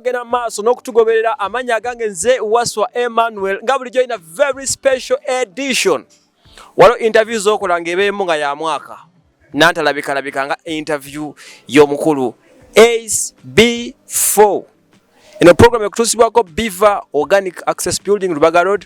n'ogenda maaso n'okutugoberera amanya agange nze Waswa Emmanuel nga bulijjo ina very special edition waliwo interview z'okola ng'ebeemu nga ya mwaka nantalabika nga interview y'omukulu SB4 eno program ekutuusibwako Biva Organic Access Building Lubaga Road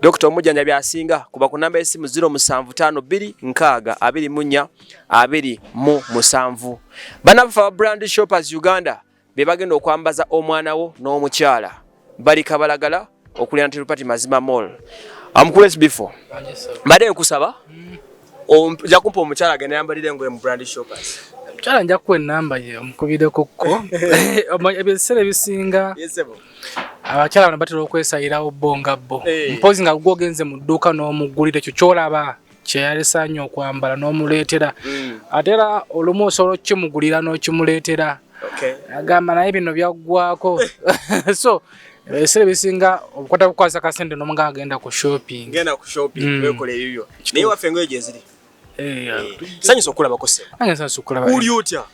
Dr. Omujjanjabi asinga kuba ku namba y'essimu 0752642427 banafa brand shoppers Uganda be bagenda okwambaza omwana wo n'omukyala bali kabalagala okulya ntirupati mazima mall amukulu SB4 mbadde kusaba ja kumpa omukyala agenda yambalire ngoye mu brand shoppers Chala nja kuwe namba ye omukubide kokko ebisere bisinga yesebo abachala bano batera okwesayira obonga bo mpozi nga gwogenze mu dduuka n'omugulire kyo kyolaba kyeyalesaanya okwambala n'omuleetera atera olumu osobola okukimugulira n'okimuleetera agamba naye bino byaggwako so ebisere bisinga obukwata bukwasa kasente n'omuganga agenda ku shopping wekola ebibyo naye waffe engoye gye ziri sanyusa okulabako sebo sanyusa okulaba uli otya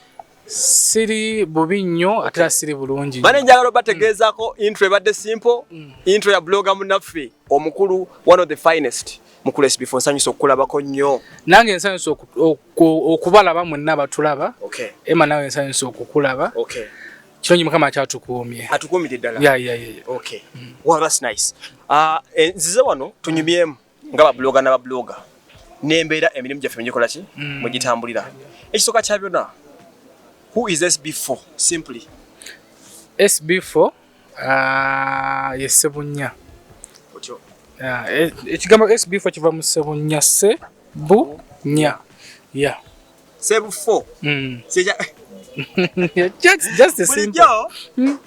siri bubi nnyo ate siri bulungi bane njagala bategeezaako intro ebadde simple intro ya blogger munnaffe omukulu one of the finest mukulu SB4 sanyusa okulabako nnyo nange nsanyusa okubalaba mwenna batulaba Emma nawe nsanyusa okukulaba kirungi mukama kyatukuumye atukuumidde ddala okay well that's nice nzize wano tunyumyemu nga babloga n'ababloga nembeera emirimu gyaffe mugikola ki mugitambulira ekisooka kya byonna who is SB4 simply SB4 ye Sebunya ekigambo SB4 kiva mu Sebunya Sebunya Sebu4 just the simple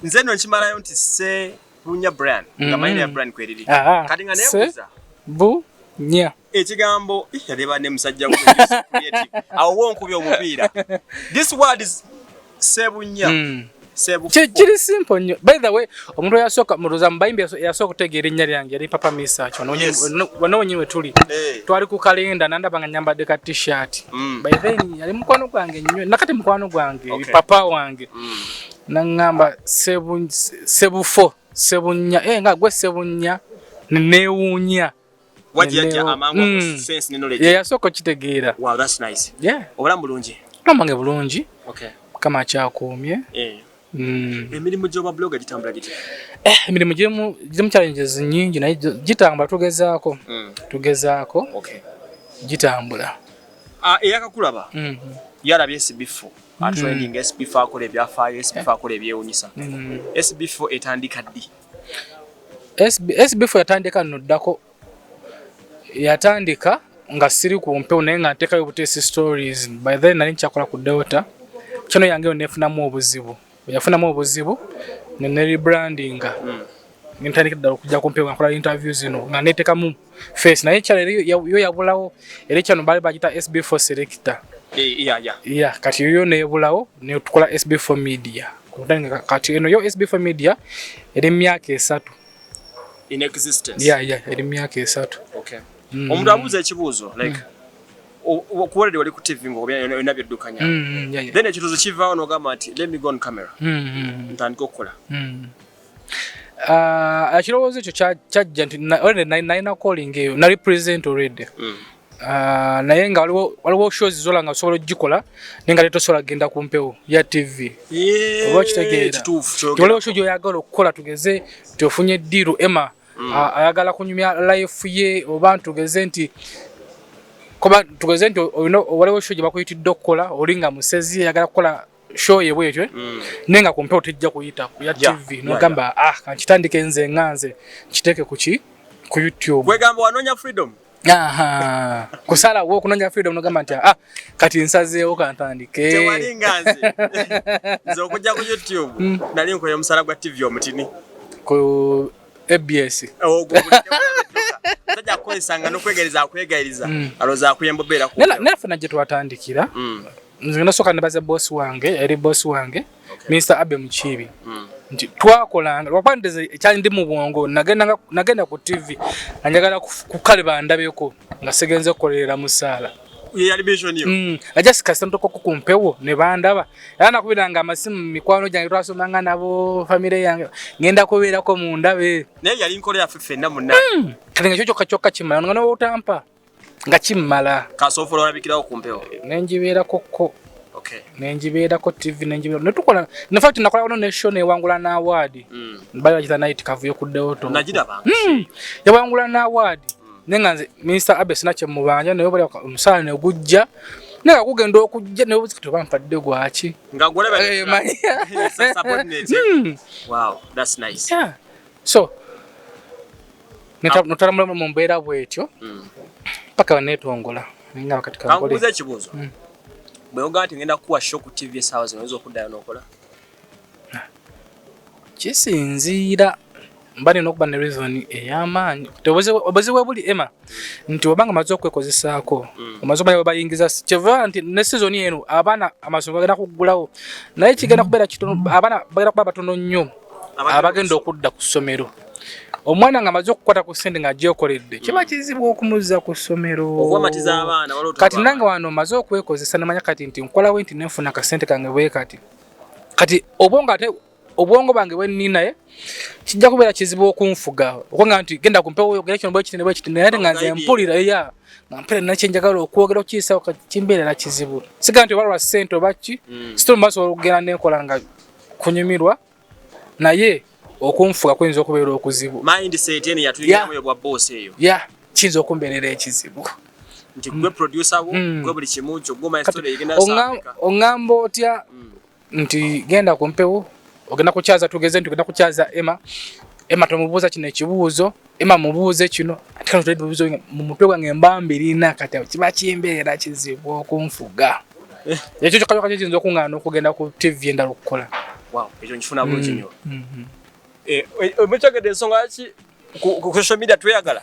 nze no nkimalayo nti Sebunya brand nga mayina ya brand kweriri kati nga neebuuza Sebunya ekigambo yaleba ne musajja ku awo wonkubye omupiira this word is Sebunya Sebu kiri simple nnyo by the way omuntu yasoka muruza mbayimbi yasoka kutegeera ennya lyange yali papa Misacho wanonyinwe tuli twali ku kalenda nandaba nga nyambadde ka t-shirt by then yali mukwano gwange nnyo nakati mukwano gwange papa wange nangamba Sebu4 Sebunya nga gwe Sebunya neewuunya wajja amangu sense ne knowledge yasoko kitegeera wow that's nice obulamu bulungi amange bulungi kama kyakuumye emirimu gy'oba blogger gitambula giti emirimu girimu challenges nyingi naye gitambula tugezaako gitambula eyakakulaba yalabye SB4 trending SB4 akola ebyafaayo SB4 akola ebyewunyisa SB4 etandika ddi SB4 yatandika noddako yatandika nga siri ku mpewo naye nga nteekayo obutesi stories by then nali nkyakola ku Delta kino yange nefunamu obuzibu ne rebrandinga ntandika ddala okujja ku mpewo nkola interviews zino nga neteekamu face naye kyalo yo yabulawo era kyano baali bagita SB4 selector kati yo nebulawo ne tukola SB4 media kati eno yo SB4 media eri myaka 3 in existence eri myaka 3 omuntu abuuza ekibuuzo like okuwalede wali ku TV ng'obina byeddukanya then ekituuzo kivaawo n'ogamba nti let me go on camera ntandika okukola ekirowoozo ekyo kyajja nti nalina calling eyo nali present already naye nga waliwo shows zola nga osobola ogikola naye nga tosobola genda ku mpewo ya TV oba kitegeera waliwo show gyoyagala okukola tugeze tiofunye ddiiru Emma ayagala kunyumya life ye oba tugeze nti waliwo show gye bakuyitidde okukola olinga musezi ayagala kukola show ye bwetyo nenga ku mpewo tejja kuyita ku ya TV nogamba kankitandike nze nganze kiteeke ku YouTube wegamba wanoonya freedom kusala wo kunonya freedom nogamba nti kati nsazeewo kantandike tewali nganze nze okujja ku YouTube nali nkoye musala gwa TV omutini ku ABS tajja kwesanga n'okwegereza aloza akuyembobeera ku nafuna gye twatandikira nze nasoka nabaza boss wange Mr. Abe Muchibi nti twakolanga lwapandeze ekyali ndi mu bwongo nagenda ku TV anjagala ku kale bandabeko nga segenze kukolerera musaala yali mission yo just kasento ko kumpewo ne bandaba yana kubiranga amasimu mikwano jange twasomanga nabo family yange ngenda kubera ko mu ndabe naye yali nkole ya fefenna munna kale ng'ekyo kyokka kimala ngano otampa nga kimala kasofolo olabikirawo kumpewo nenjibeera kokko okay nenjibeera ko TV nenjibeera netukola in fact nakola ono nation ewangula na award bali bagita night kavuyo ku Deoto najiraba yawangula na award nenganze Mr. Abe sinache mubanja nayo bali omusala ne gujja nega kugenda okujja ne obuzikito bampadde gwaki nga golebe subordinate wow that's nice yeah so netaramula mu mbeera bwetyo paka netongola nga katika ngole kanguza kibuzo bwe ogati ngenda kuwa show ku TV sawa zinaweza okuddayo nokola kisinziira mbani nokuba ne reason ey'amaanyi obuzi buli ema nti obanga maze okwekozesaako omaze okumanya bayingiza kyeva nti ne season eno abaana amasomero bagenda kuggulawo naye kigenda kubeera kitono abaana bagenda kuba batono nnyo abagenda okudda ku ssomero omwana nga maze okukwata ku ssente nga gyokoledde kiba kizibu okumuzza ku ssomero kati nange wano maze okwekozesa nemanya kati nti nkolawo nti nenfuna akasente kange bwe kati obwongo bange bwe ninaye kijja kubeera kizibu okunfuga okwanga nti genda kumpewo ogera kino bwe kiti naye nga nze mpulira nga mpere nakyenjagala okwogera okiisa kimbeerera kizibu siga nti obalwa ssente obaki sitolo maaso olugenda nenkola nga kunyumirwa naye okunfuga kuyinza okubeera okuzibu mindset eni yatuliramu yo bwa boss eyo kiyinza okumbeerera ekizibu nti gwe producer wo gwe buli kimu kyo goma story egenda ongamba otya nti genda kumpewo ogenda kukyaza tugeze nti ogenda kukyaza Emma tomubuuza kino ekibuuzo Emma mubuuze kino ate kano tulete bubuuzo mu mutwe gwange mbambirina kati kiba kimbeera kizibu okunfuga ekyo kyokka kiyinza okuŋŋaana okugenda ku TV endala okukola wow ekyo nkifuna bulungi nnyo omukyogedde ensonga ki ku social media tweyagala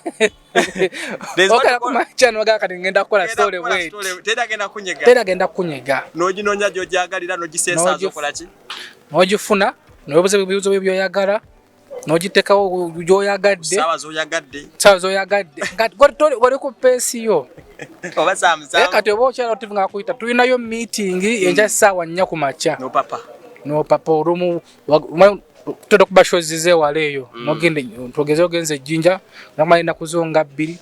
okala kumachano waga kati ngenda kukola story wait teragenda kunyega n'oginoonya gy'ogyagalira n'ogisensa azokola ki n'ogifuna n'obuze ebibuuzo by'oyagala n'ogiteekawo gy'oyagadde saawa z'oyagadde wali ku peesi yo oba saamusaamu kati oba okyala otivu nga akuyita tulinayo meeting enja ssaawa 4 ku makya n'opapa olumu tutera kuba shows zewala eyo nogende tugeze ogenze jinja namalina kuzonga 2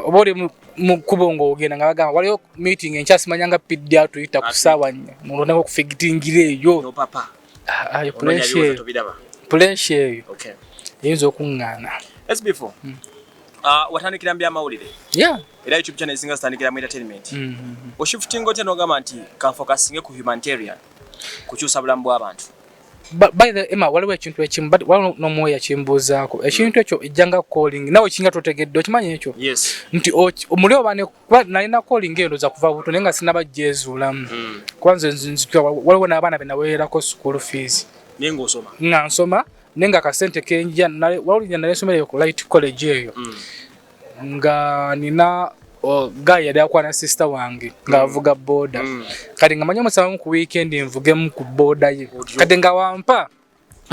oba oli mu kubongo ogenda nga bagamba waliyo meeting enchasimanyanga pidde atuyita ku ssaawa 4 mulonako kufigitingira eyo no papa ayo pressure eyo okay yinza okuŋŋaana SB4 watandikira mbya mawulire era YouTube channel zinga zitandikira mu entertainment oshifting otya nogamba nti kafocusinge ku humanitarian kukyusa bulamu bw'abantu by the Emma waliwo ekintu ekimu but waliwo n'omwoyo kimbuuzaako ekintu ekyo ejjanga calling nawe kinga totegedde okimanyi ekyo nti omuli obane nalina calling endoza kuva buto naye nga sinabajjeezuulamu kwanza waliwo n'abaana be naweerako school fees nga nsoma naye nga akasente kenja waliwo nalesomerayo ku Light College eyo nga nina guy yali akwana sister wange nga avuga boda kati nga manyo musamu ku weekend nvugemu ku boda ye kati nga wampa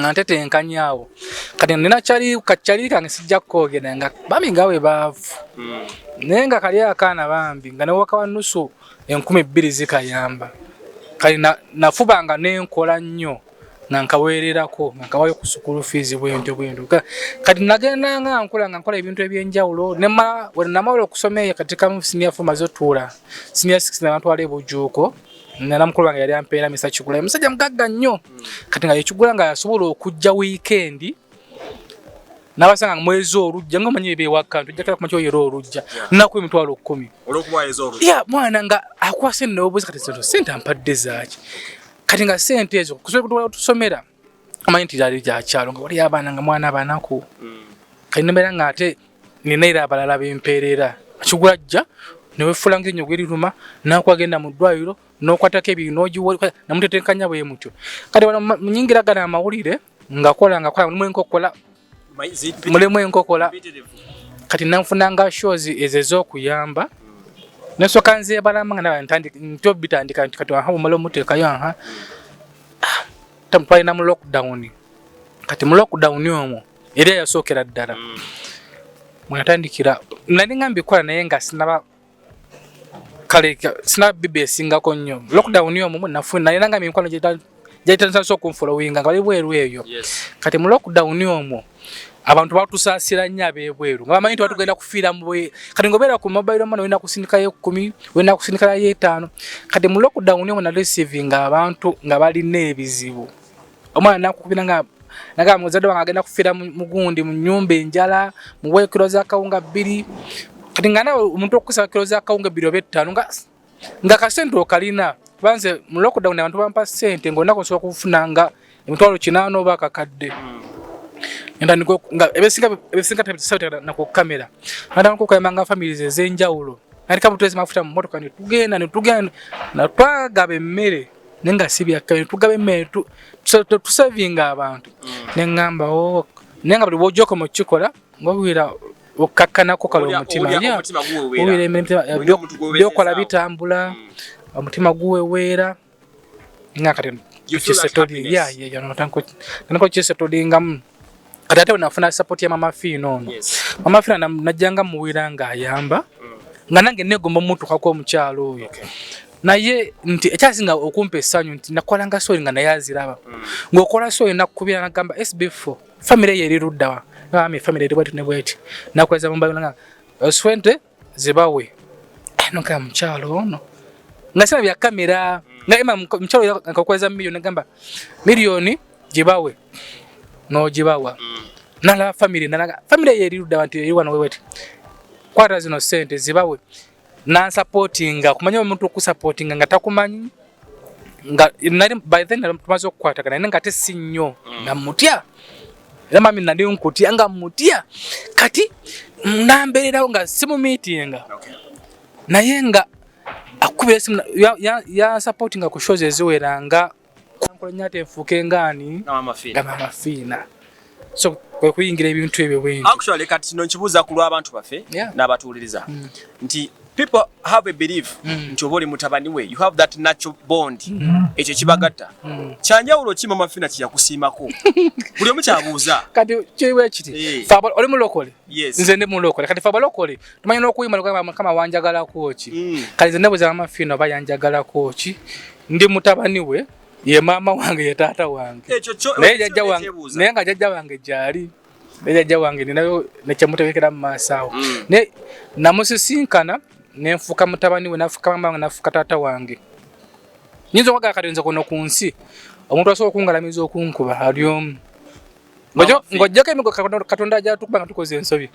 nga ntetenkanyaawo kati nina kachali kange sijja kwogera nga bami ngawe baavu naye nga kali akaana bambi nga ne wakawa nusu 2,000 zikayamba kati nafubanga nenkola nnyo nankaweererako nkawayo ku school fees bwento kati nagenda nga nkola ebintu ebyenjawulo namala okusomera katika mu senior form azotuula senior 6 n'abatwala ebujuuko nana mukulu wange yali ampeera misa kigula musajja mugagga nnyo kati nga yekigula nga yasobola okujja weekend nabasanga mwezi olujja nga omanyi ebyewaka tujja kumakyo yero olujja naku emitwalo 10 olwokubayezo olujja mwana nga akwase n'obuzi kati sente ampadde zaaki kati nga sente ezo kusobola tusomera amanyi nti yali gyakyalo nga wali abaana nga mwana abanaku kati nembeera nga ate nina era abalala bempeerera akigula jja newefula ng'ennyo gweriruma nakwagenda mu ddwaliro n'okwatako ebintu n'ogiwa namutetenkanya bwe mutyo kati wano munyingiragana amawulire ngakola mulimu enkokola kati nanfunanga shows ezo ez'okuyamba nesoka nzeebalama nga nawe ntyo bitandika nti kati wahamu malo muteekayo aha twalina mu lockdown kati mu lockdown omwo era yasookera ddala mwatandikira nali nga mbikola naye nga sinaba kale sina bibe singako nnyo lockdown yo mu nafuna nanga mikwano jaitanza so kumfollowinga nga bali bweru eyo kati mu lockdown yo mu abantu batusasira nnyo abebweru nga bamanyi tugenda kufiira mu kati ngobera ku mobile money wenda kusindika ye 10 wenda kusindika ye 5 kati mu lockdown yo na receiving abantu nga bali nebizibu omwana nakukubira nga muzadde wange agenda kufiira mu gundi mu nyumba enjala mu wekiro za kawunga 2 kati ngana omuntu okusaba kiro za kawunga 2 oba 5 nga kasente okalina banze mu lockdown abantu bampa sente ngonna kusobola kufunanga emitwalo 8 oba kakadde ndani ko nga ebesinga tabisauta na ku kamera hata ko kayamba families ezenjawulo alika butwezi mafuta mu motoka tugenda na twagabe mmere nenga sibya kabe tugabe mmere tusavinga abantu nengamba nenga buli bojoko mu kikola ngobwira okakana ko kalo mutima ya ubire byokola bitambula omutima guweweera ngakati kisetodi ya natanko kisetodi ngam Adate unafuna support ya Mama Fiina ono. Mama Fiina najanga muwiranga ayamba. Nga nange negomba muntu kako omukyalo oyo. Naye nti ekyasinga okumpa essanyu nti nakolanga soyi nga naye aziraba. Ng'okola soyi nakubira nagamba SB4 family ye eruddawa. Ngami family eri bwati ne bwati. Nakweza mumbayo nga oswente zibawe. Noka mukyalo ono. Nga sina bya kamera. Nga ema mukyalo akakweza milioni nagamba milioni jibawe. No jibawa nala family yeri ruda bantu yeri wana wewete kwata zino sente zibawe na supportinga kumanya omuntu okusupportinga nga takumanyi nga nali by then tumaze okukwata kana nga tesinyo na mutya era mami nali nkuti nga mutya kati nambererawo nga simu meeting naye nga akubira simu ya supportinga ku shows eziweranga nyate enfuke ngani Mama Fiina so kwe kuyingira ebintu ebyo bwengi actually kati no nkibuza ku lw'abantu baffe n'abatuuliriza nti people have a belief nti oboli mutabani we you have that natural bond ekyo kibagatta kyanjawulo ki Mama Fiina kiyakusiimako buli omu kyabuuza kati kiwe kiti faba oli mulokole nze ndi mulokole kati faba lokole tumanyi n'okuyima kama wanjagala kochi kati nze nebuza Mama Fiina bayanjagala kochi ndi mutabani we ye mama wange ye tata wange naye jajja wange naye nga jajja wange jali naye jajja wange ninayo nekyamutebekera mu maasawo ne namusisinkana nenfuka mutabani we nafuka mama wange nafuka tata wange nyinza okwaga katenza kono ku nsi omuntu asobola okungalamiza okunkuba alyomu ngojjako emigo katonda ajatukuba nga tukoze ensobi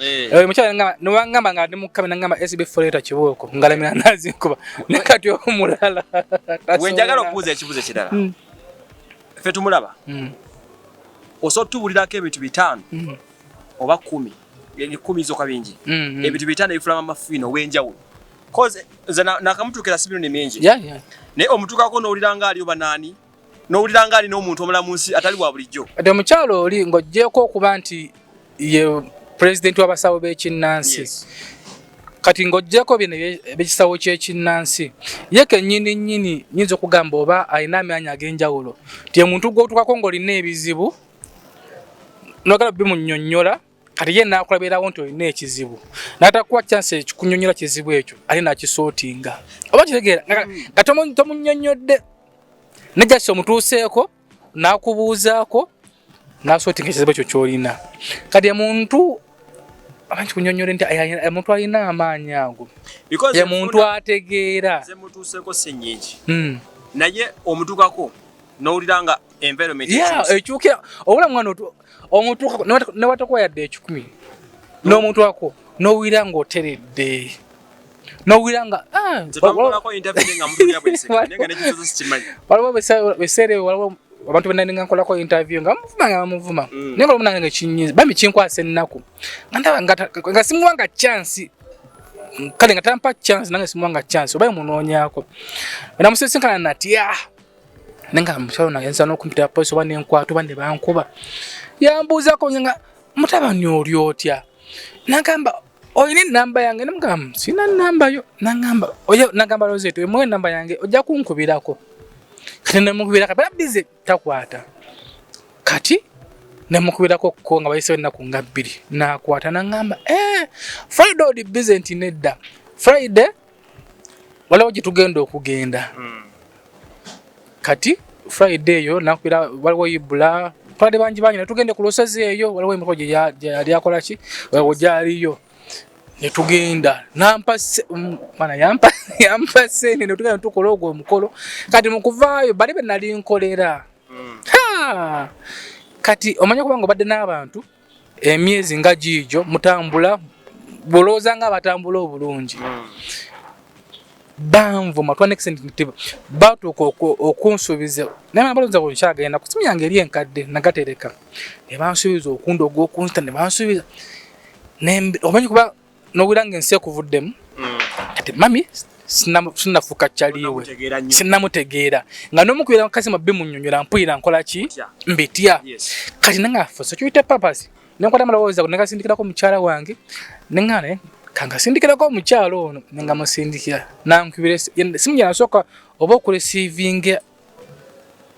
mukyala nowangamba nga ndi mukame nangamba SB4 leta kibooko ngalamira nazinkuba nekati omulala wenjagala okubuuza ekibuuzo ekirala ffe tumulaba osobola tubulirako ebintu 5 oba 10 10 zoka bingi ebintu 5 ebifula Mama Fiina ow'enjawulo cause nze nakamutuukira sibino ne mingi naye omutuukako n'owulira ali oba naani n'owulira ali n'omuntu omulala mu nsi atali wa bulijjo ate omukyalo oli ng'oggyeko okuba nti ye pulezidenti w'abasawo b'ekinnansi kati ng'oggyeko bino ebyekisawo ky'ekinnansi ye kennyini nyinza okugamba oba alina amaanyi ag'enjawulo ti omuntu gw'otuukako ng'olina ebizibu n'ogala bimunnyonnyola kati ye naakulabirawo nti olina ekizibu n'atakuwa chance ekikunnyonnyola kizibu ekyo ali nakisootinga oba kitegeera nga tomunnyonnyodde nejjasi omutuuseeko n'akubuuzaako n'asootinga ekizibu ekyo ky'olina kati omuntu abantu kunnyonnyola nti omuntu alina amaanyi ago ye muntu ategeera ze mutuuseeko si nnyingi naye omutuukako n'owulira nga environment ekyukira obula mwana omutuukako newatakuba yadde 10 n'omuntu wako n'owulira ng'oteredde n'owulira nga waliwo biseera waliwo abantu benandinga nkolako interview nga bamuvuma naye nga omunange kinyiza bambi kinkwasa ennaku nga simuwanga chance kale nga tampa chance nange simuwanga chance oba munoonyako namusisinkana natya nenga mukyalo nagenza n'okumpita poliisi oba nenkwata oba ne bankuba yambuuzako nga mutabani oli otya nagamba oyina enamba yange namugamba sina namba yo nagamba Roseto emuwe enamba yange ojja kunkubirako kati nemukubirako bala bize takwata kati nemukubirako ko nga bayise ennaku nga 2 nakwata nagamba Friday odi bize nti nedda Friday walawo gye tugenda okugenda kati Friday yo nakwira waliwo Ibula twade bangi ne tugende ku lusozi eyo waliwo emiko gye yali akola ki waliwo gyaliyo ne tugenda nampa mana yampa sene ne tugenda tukola ogwo omukolo kati mu kuvaayo bali be nali nkolera kati omanya kubanga badde n'abantu emyezi nga gijo mutambula boloza nga batambula obulungi banvu matwa next sensitive batu okunsubiza nama balonza ko nshagenda kusimu yange eri enkadde nagatereka ne bansubiza okundo ogwo kunsta ne bansubiza nembe omanyi kuba nowirange nse kuvuddemu ati mami sinafuka chaliwe sinamutegeera nga nomukwira kasi mabbe munnyonnyola mpuyira nkola ki mbitya kati nanga afoso kyuite papasi nenkwata malowooza ko negasindikirako mukyala wange nengane kanga sindikirako omukyalo ono nenga musindikira nankubire simu yansoka oba okuresivinga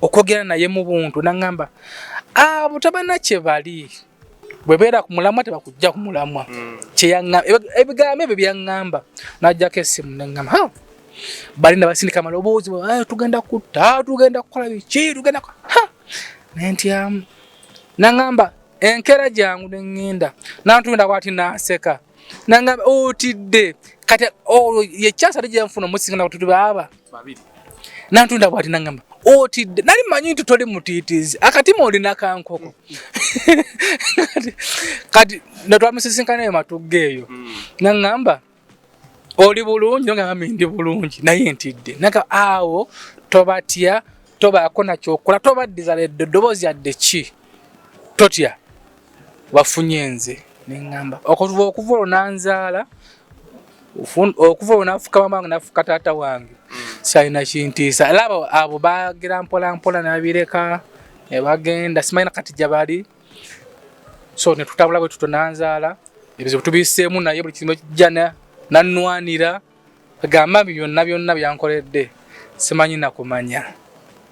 okwogera naye mu buntu nangamba Mutabani kye bali bwebeera ku mulamwa tebakujja ku mulamwa kyeyanga ebigambo ebyo byangamba najjako essimu nengamba bali nabasindika maloboozi tugenda kutta tugenda kukola biki tugenda nentya nangamba enkera jangu nengenda nantunda kwati naseka nangamba otidde kati yekyasa tejyanfuna musinga kututu baba babiri nantunda kwati nangamba otidde nali manyi nti toli mutiitizi akatima olina kankoko kati natwamusisinkana eyo matuggeeyo nangamba oli bulungi nongamba ndi bulungi naye ntidde nanga awo tobatya tobaako nakyokola tobaddiza eddoboozi yadde ki totya wafunye nze nengamba okuva olwo nanzaala okuva olwo nafuka mama wange nafuka taata wange salina kintiisa era abo bagira mpola mpola nabireka ebagenda simanyi kati gyabali so netutambula bwe tutonanzaala ebizibu tubiseemu naye buli kimu kijjana nanwanira agamba byonna byonna byankoledde simanyi nakumanya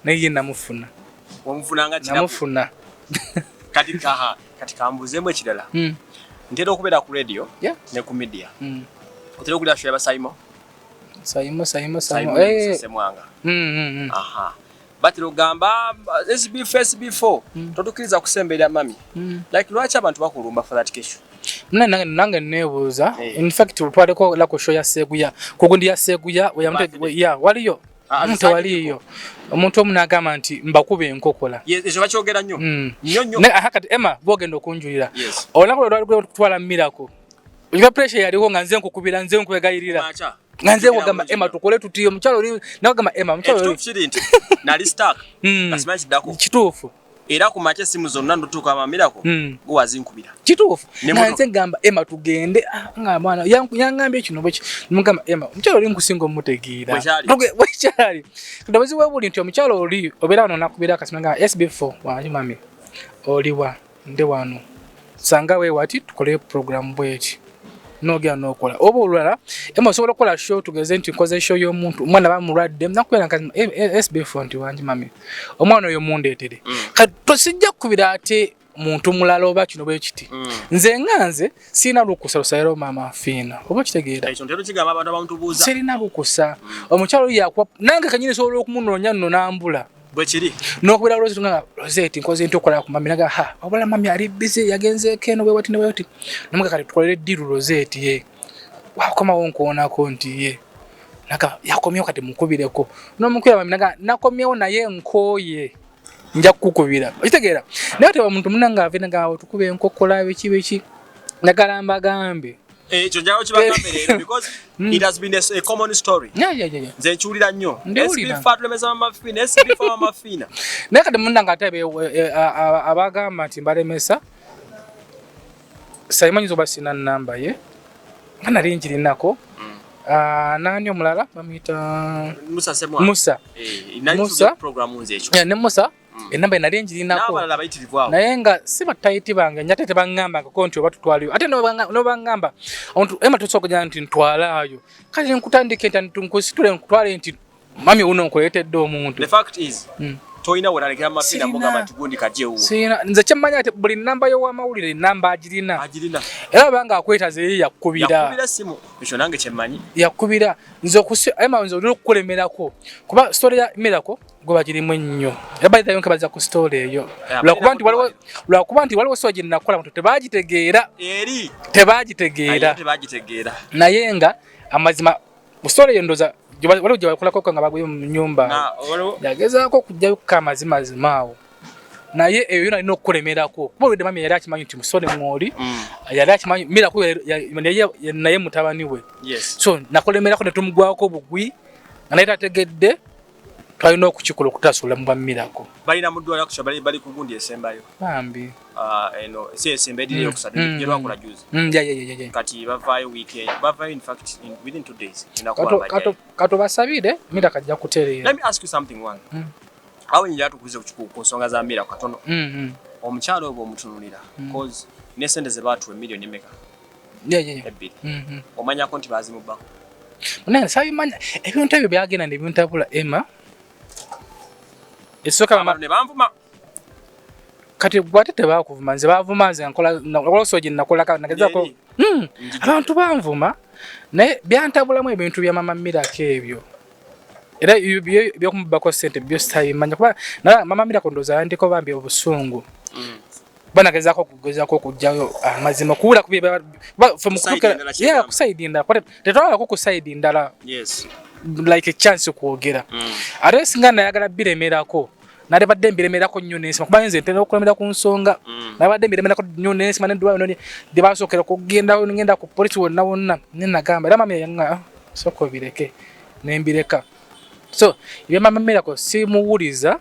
naye namufuna namufuna kati kambuzeemu ekirala ntera okubeera ku radio ne ku media otera okulira show y'abasayimo semwanga batira ogamba SB4 totukiriza kusemberera mami like lwaki abantu bakulumba for that case nange nebuuza in fact twaleko lako show ya Seguya kugundi ya Seguya waliyo waliyo omuntu omunagamba nti mbakube enkokola ezo bakyogera nnyo nnyo kati Emma bogenda okunjulira olako lwali kutwala mirako Uliva pressure yaliho nga nze nkukubira nze nkwegayirira. Nga nze ngamba Emma tukole tutiyo mchalo oli nakugamba Emma mchalo oli. Kitufu nali stuck. Kasimanyi kidako. Kitufu. Era ku mache simu zonna ndotuka amamirako go wazinkubira. Kitufu. Nga nze ngamba Emma tugende nga bwana yangambye kino bwe mugamba Emma mchalo oli nkusingo mutegira. Bwechali. Tudabuzi webuli nti mchalo oli obera no nakubira kasimanga SB4 wanyi mami. Oliwa nde wano. Sanga we wati tukole program bwechi. Nogya nokola obo olwala Emma osobola kola show tugeze nti nkoze show y'omuntu omwana bamulwadde nakwera nkazi SB4 nti wanji mami omwana oyo mundeetere kati tosijja kubira ate muntu mulala oba kino bwe kiti nze nganze sina lukusa lusayiro Maama Fiina oba kitegeera ekyo ntero kigamba abantu abamutubuuza sirina lukusa omukyalo yakwa nange kanyine sobola okumunoonya nno nambula bwekiri nokubira Rose tunga Rosette nkoze ntokola ku mami naga ha wabula mami ali busy yagenze keno bwe wati ne wati namuga kali tukolere diru Rosette ye wakoma wonkoona ko nti ye naga yakomye kati mukubireko nomukira mami naga nakomyewo naye nkoye nja kukubira okitegeera naye te omuntu munanga ave naga tukube enkokola biki nagalamba gambe ekyo njawo kibagambe because it has been a common story. Yeah. Nze nchulira nnyo. SB4 lemeza Maama Fiina, SB4 Maama Fiina. Nakati munanga atabe abagamba ati mbalemesa. Sayimanyizo basina namba ye. Kana linjiri nako. Nani omulala bamita Musa semwa. Musa. Musa program nze ekyo. Ne Musa. Enamba inalenjiri nako. Naba labayitirivu. Nayenga siba taiti bange nyate tebangamba ko nti obatutwaliyo. Ate no bangamba. Ontu Emma tusokojja nti ntwalaayo. Kale nkutandike nti nkusitule nkutwale nti mami uno nkoletedde omuntu. The fact is toyina welalekera mafina mugamba tigundi kajewo sina nze kyemmanya ati buli namba yo wamawulire namba agirina era banga akwetaze ye yakubira simu ekyo nange kyemmanyi yakubira nze nze oli okukulemerako kuba story ya Miracle goba girimu ennyo era bayita yonke baza ku story eyo lwakuba nti waliwo soji nakola muntu tebagitegeera naye nga amazima mu story eyo ndoza waliwo gye bakolako nga bagwe mu nyumba yagezaako okujjayo amazima awo naye eyo yona alina okukulemerako kuba olwedde mami yali akimanyi nti musole mwoli yali akimanyi Miracle naye mutabani we so nakulemerako ne tumugwako obugwi nga naye tategedde twalina okukikola okutasula mu Miracle balina muddwala kusha bali ku gundi esembayo bambi eno si esemba ediriyo kusatu lwakola juzi kati bavaayo weekend bavaayo in fact within 2 days kato basabire Miracle ajja kutereera. Let me ask you something one awo njya tukuze ku nsonga za Miracle katono omukyalo obwo omutunulira cause nesente ze baatu million emeka omanyako nti bazimubako naye sabimanya ebintu ebyo byagenda nebintabula Emma esoka mama ne bamvuma kati gwate tebakuvuma nze bavuma nze nkola soji nakola nagezako abantu banvuma naye byantabulamu ebintu bya mama Miracle ebyo era byo kumubako sente byo sabimanya kuba na mama Miracle ndoza ndiko bambi obusungu bana gezako kujjayo amazima kuula kubiba yeah kuside ndala kwa tetwala ku side ndala like a chance kuogera aresinga nayagala biremerako nale badde biremerako nnyo nesi kuba nze ntenda okulemera ku nsonga na badde biremerako nnyo nesi mane ndwa noni dibasokera kugenda ngenda ku police wonna nina gamba era mama yanga soko bireke nembireka so ibe mama Miracle simuwuliza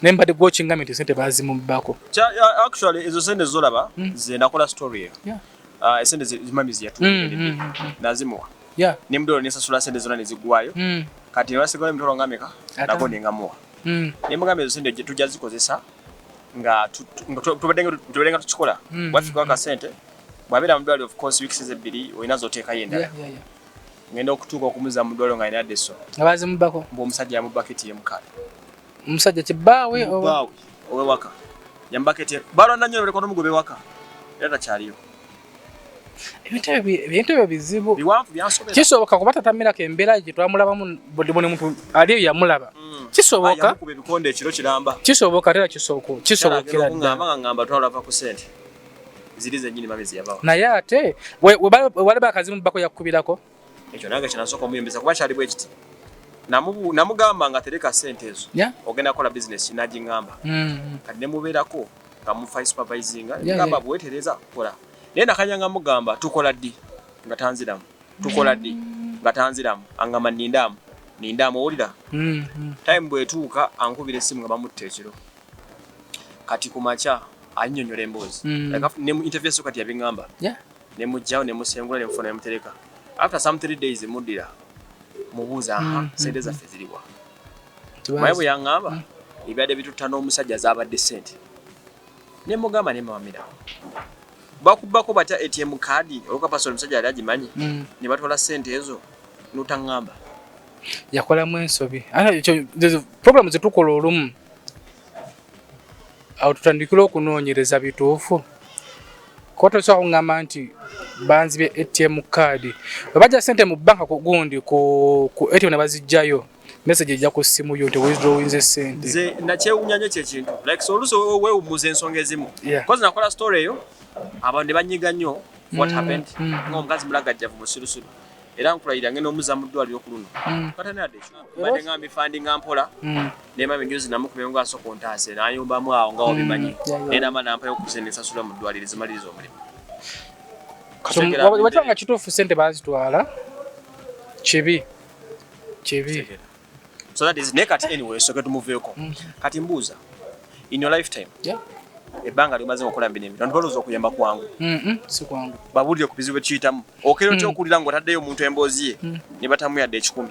nemba de watching amite sente bazimubako actually izo sente zolaba ze nakola story sente zimamizi yatu nazimwa nimdo nesasula sente zona nezigwayo kati wasigole mtoro ngameka nako ningamwa nemugame izo sente tujazikozesa nga tubadenga tuchikola wafika ka sente bwabira mdwali of course weeks ezebiri oyinazo teka yenda ngenda okutuka okumuza mudwalo nga ina deso abazimubako mbo omusajja yamubaketi yemukala musajja kibawe owe waka yambaketi balo nanyo bele kono mugobe waka era kyaliyo ebintu bizibu biwanfu byansobera kisoboka kubata tamira kembera gye twamulaba mu bodibone muntu aliyo yamulaba kisoboka kube bikonde kiro kiramba kisoboka tera kisobokera ngamba twalava ku sente zilize nyini mamizi yabaho naye ate wale bakazimu bako yakubirako ekyo nange kinasoko muyembeza kuba kyali bwekiti namugamba nga tereka sente ezo ogenda kola business najingamba kadi nemubeerako nga mufa supervising ngamba bwetereza kola naye nakanyanga mugamba tukola ddi nga tanziramu tukola ddi nga tanziramu angamba nindamu owulira time bwetuuka ankubira essimu nga bamutta ekiro kati kumakya annyonnyola emboozi nemu interview so kati yabingamba nemujjawo nemusengula nemufuna nemutereka after some 3 days muddira mubuuza sente zaffe ziriwa maye bwe yaŋŋamba ebyadde bitutta n'omusajja zaabadde sente nemugamba ne Mama Miracle bakubako batya ATM kaadi olukapasoli omusajja yali agimanyi ne batwala sente ezo n'otaŋŋamba yakolamu ensobi problem zetukola olumu awo tutandikira okunoonyereza bituufu ko tosobola kuŋŋamba nti banzibye ATM kaadi bajja sente mu banka gundi ku ATM ne bazijjayo message ejja ku simu yo nti withdrawing sente nze nakyewunyanye kyekintu like so oluso weewumuza ensonga ezimu kozi nakola story eyo abantu ne banyiga nnyo what happened ng'omukazi mulagajjavu musirusiru era nkulayira ngenda omuza mu ddwaliro okuluno katanadde badde ngamba ifandinga mpola nemami njuzi namukubeyo nga asoko ntaase nayombamu awo nga wabimanyi naye nama nampayo kusente nsasula mu ddwaliro zimaliriza omulimu watanga kituufu sente bazitwala kibi so that is naked anyway so to move yoko kati mbuza in your lifetime ebanga limaze okola mbine ebintu ntolozo okuyamba kwangu si kwangu babulire kubizibu kiyitamu okero kyo okulira ngo taddeyo omuntu emboozi ye ne batamu yadde 10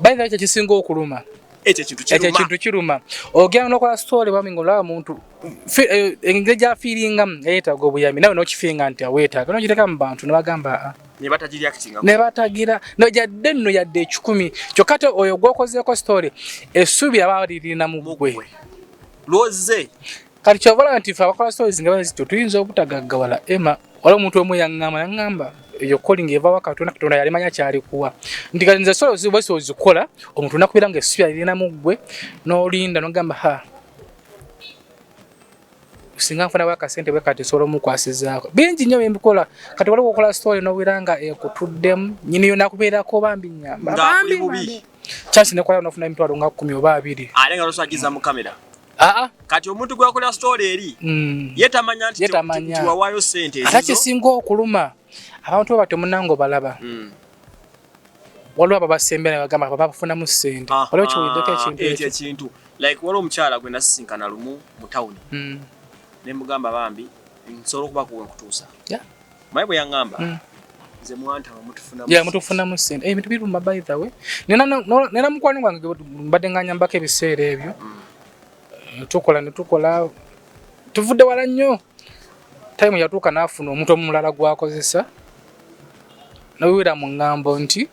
bayina ekyo kisinga okuluma ekyo kintu kiruma ogenda nokola story bamingo la muntu engeja feelinga eyetaga obuyami nawe nokifinga nti awetaaga nogiteka mu bantu ne bagamba ne batagiri acting ne batagira nojadde nno yadde 10 kyokate oyo gwokozeko story esubi abalirina mu gwe loze kati kyovala nti fe abakola stories nga bazito tuyinza obutagaggawala Emma wala omuntu omu yaŋŋamba eyo calling eva wakatonda katonda yalimanya kyalikuwa nti kati nze solo zibwese ozikola omuntu nakubeera nga essubi alina mu ggwe n'olinda n'ogamba ha singa nfuna bwakasente bwe kati solo mukwasizaako bingi nnyo byembikola kati waliwo okola story n'owera nga ekutuddemu nyini yo nakubeerako bambi nnyamba bambi chance nekola nofuna emitwalo nga 10 oba 2 ate nga losagiza mu kamera kati omuntu gwakola story eri yetamanya nti tiwawaayo sente ate kisinga okuluma abantu baba temunango balaba waliwo abo basembera bagamba babafunamu sente waliwo kiwuliddeko ekintu like waliwo omukyala gwe nasisinkana lumu mu tawuni ne mugamba bambi nsobola okuba kuwe nkutuusa maye bwe yaŋŋamba nze mwantama mutufunamu sente ebintu biruma by the way nena mukwano gwange mbadde nganyambako ebiseera ebyo netukola tuvudde wala nnyo time yatuuka n'afuna omuntu omulala gwakozesa nawiwera mu ŋŋambo nti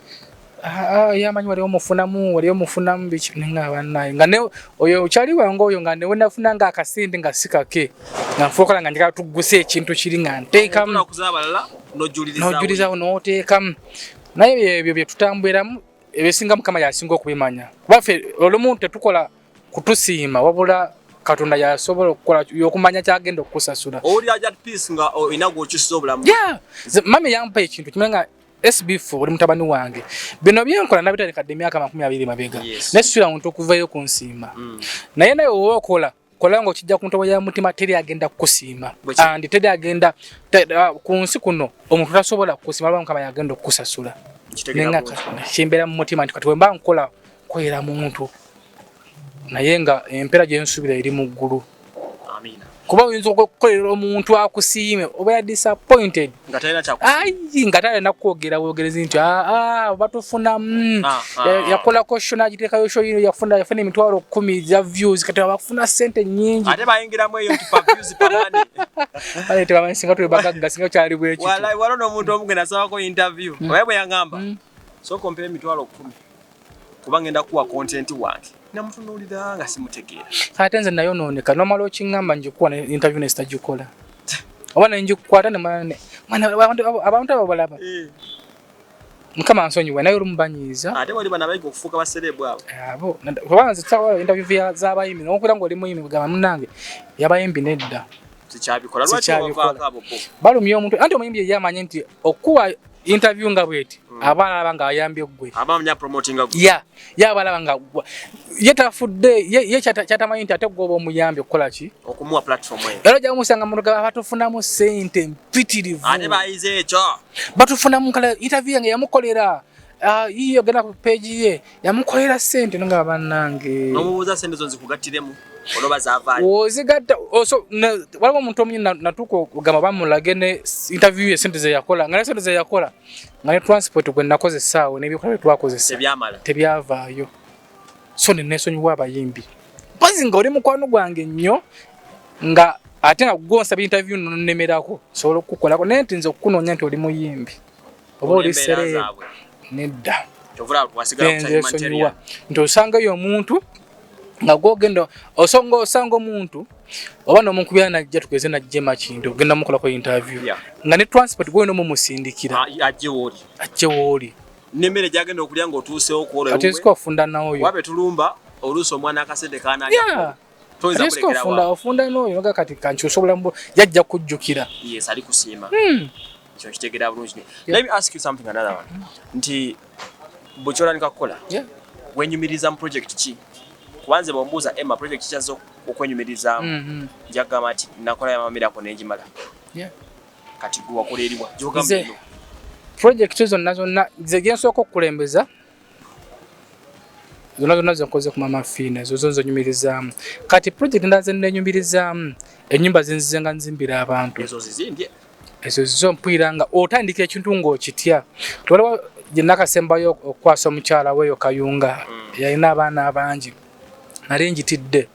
yamanyi wali omufunamu biki neŋŋaba naye nga oyo okyali wange oyo nga newe nafuna nga akasente nga si kake nga nfuukola nga njagala tugguse ekintu kiri nga nteekamu n'ojulizawo n'oteekamu naye ebyo bye tutambwiramu ebisinga Mukama yasinga okubimanya kuba ffe olumu tetukola kutusiima wabula Katonda yasobola okukola yokumanya kyagenda okukusasula oli ajja peace nga inago okisuza obulamu mami yampa ekintu kimenga SB4 oli mutabani wange bino byenkola nabitandikadde emyaka 20 mabega nesula muntu okuvayo ku nsiima naye naye owokola kola ngo kijja ku ntobo ya mutima teri agenda kukusiima andi teri agenda ku nsi kuno omuntu tasobola kukusiima lwa Mukama yagenda okukusasula nenga kimbera mu mutima nti kati wemba nkola kwera muntu naye nga empera gye nsubira eri mu ggulu amina kuba oyinza okukolera omuntu akusiime oba ya disappointed nga talina kyakusiima nga talina kwogera bwogerezi nti batufuna yakola koshona agiteekayo sho yino yafuna emitwalo 10 za views kati bafuna sente nyingi ate bayingiramu eyo pa views pamani ale tebamanyi singa tulibagaga singa kyali bwe kiti wala omuntu omugenda asabako interview oba bwe yangamba so compare emitwalo 10 kuba ngenda kuwa content wange namutunuulira nga simutegeera ate nze nayo nooneka nomala okiŋŋamba njikuwa ne interview nesitagikola oba nenjikukwata abantu abo balaba Mukama ansonyiwe naye olumubanyiiza ate wali bana bayiga okufuuka baserebu abo kuba nze tutakola interview z'abayimbi n'okugira ng'oli muyimbi kugamba munnange yabayimbi nedda sikyabikola lwaki wavaako abo bo balumya omuntu anti omuyimbi yeyamanye nti okuwa interview nga bweti abalaba nga ayambye gwe abamanya promoting gwe ya balaba nga yetafudde ye kyatamanyi nti ate gwoba omuyambye okukola ki okumuwa platform eyo era jamusanga muntu gaba batufunamu sente mpitirivu ate bayize ekyo batufunamu kala interview yange yamukolera iyo genda ku page ye yamukolera sente nga bannange nomubuuza sente zo nzikugattiremu oloba zaavaayo ozigatta waliwo omuntu omunyi natuuka okugamba bamulage ne interview ye sente ze yakola nga ne sente ze yakola nga ne transport gwe nakozesaawo n'ebyokola bye twakozesa tebyavaayo so nenesonyiwa abayimbi mpazi nga oli mukwano gwange nnyo nga ate nga gwonsaba interview nonemerako sobola okukukolako naye nti nze okukunoonya nti oli muyimbi oba oli sereebu nedda ensonyiwa nti osangayo omuntu nga gwogenda osanga omuntu oba n'omunkubira najja tugeze najje makintu ogenda mukolako interview nga ne transport gwena omumusindikira ajje wooli n'emmere gyagenda okulya ng'otuusewo kuwola ate siko ofunda nawoyo wabe tulumba oluusi omwana akasente ofunda n'oyo nga kati kankyusa obulamu yajja kujjukira ali kusiima ekyo kitegeera bulungi let me ask you something another one nti bw'kyolandika kukola wenyumiriza mu project ki kubanze bombuuza Emma project kyazo okwenyumirizaamu njagamba nti nakola ya mamirako n'engimala kati gwe wakola eriwa gyogamba eno project zonna ze gensooka okukulembeza zonna zenkoze ku Maama Fiina zo nzonyumirizaamu kati project ndaze nenyumirizaamu ennyumba zinzize nga nzimbira abantu ezo zizimbye ezo zo mpwira nga otandika ekintu ng'okitya tewaliwo gye nakasembayo okukwasa omukyala weeyo Kayunga yalina abaana abangi nali njitidde